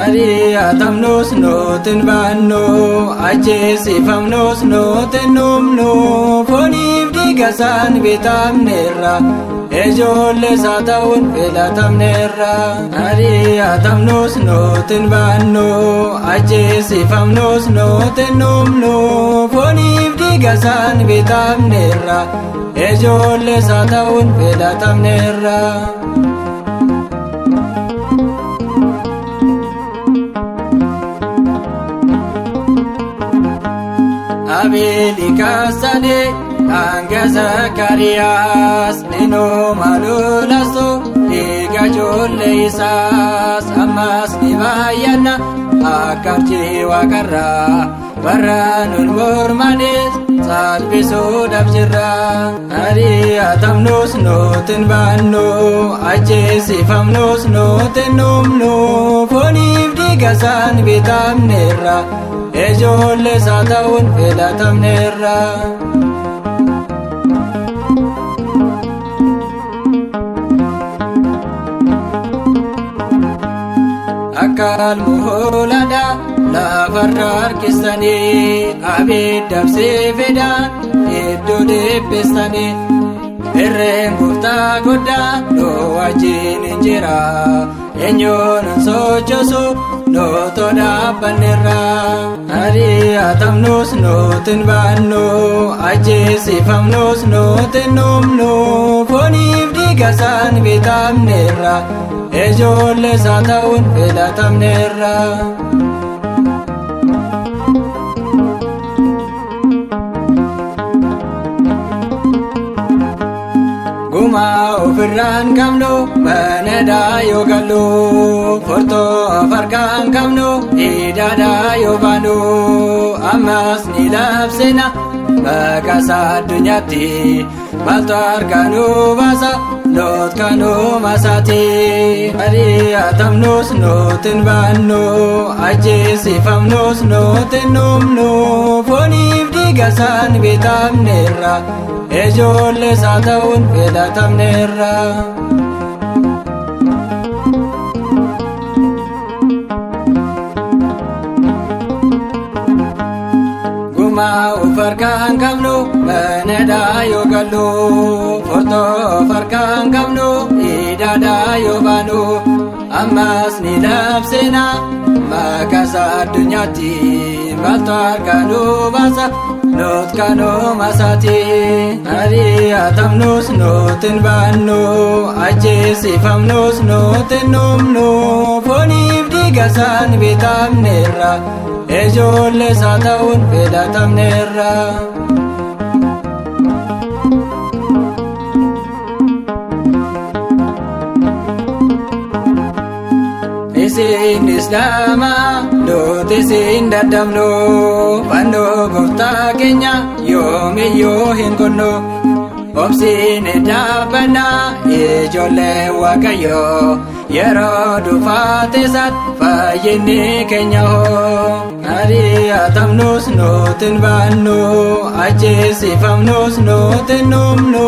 Ari'atamnos nootin baannu ajjeesifamnos nootin dhumnu fooniif dhiigasaan bitamneerra ijoollee isaa ta'uun filatamneerra. Ari'atamnos nootin baannu ajjeesifamnos nootin dhumnu fooniif dhiigasaan bitamneerra ijoollee isaa ta'uun filatamneerra. Abeli kasane anga Zakariyaas nino malulaso liga jolle isas ammas ni baayana akkarchi waaqarra baranun mormanis salphisuudhaaf jirra. Ari'atamnos nootin baannu ajjeesifamnos nootin dhumnu fooniif dhiigasaan bitamneerra ijoollee isaa ta'uun filatamneerra. Akka almuhoolada lafarra harkistanii abiddaabsee fedhaan iddoo deebistanii irreen gooftaa guddaa nuu wajjin hin jira eenyuun hin sochoosu nootoo dhaabbanneerra. Ari'atamnos nootin baannu ajjeesifamnos nootin dhumnu fooniif dhiigasaan bitamneerra ijoollee isaa ta'uun filatamneerra. Gumaa ofirraan qabnu baneedaa yoo gallu furtuu of harkaan qabnu hidhaadhaa yoo baanu ammas ni labsina maqaasaa addunyaatti maaltu harkaanuu baasa loot kanuu masaati. Ari'atamnos nootin baannu ajjeesifamnos nootin dhumnu fooniif dhiigasaan bitamneerra ijoollee isaa ta'uun filatamneerra. Gumaa of harkaan qabnu baneedaa yoo gallu furtuu of harkaan qabnu hidhaadhaa yoo baanu ammas ni labsina maqaasaa addunyaatti maaltu harkaanuu baasa loot kanuu masaati. Ari'atamnos nootin baannu ajjeesifamnos nootin dhumnu fooniif dhiigasaan bitamneerra ijoollee isaa ta'uun filatamneerra. Isin islaama loot isin daddabnu fannoo gooftaa keenya yoomiyyuu hin kunnu obsiine dhaabbanna ijoollee waaqayyoo yeroo dhufaatesaatti fayyinni keenya hoo. Ari'atamnos nootin baannu ajjeesifamnos nootin dhumnu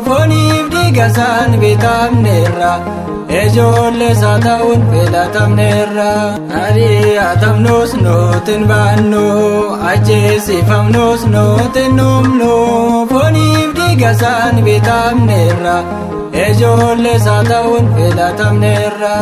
fooniif dhiigasaan bitamneerra ijoollee isaa ta'uun filatamneerra. Ari'atamnos nootin baannu ajjeesifamnos nootin dhumnu fooniif dhiigasaan bitamneerra ijoollee isaa ta'uun filatamneerra.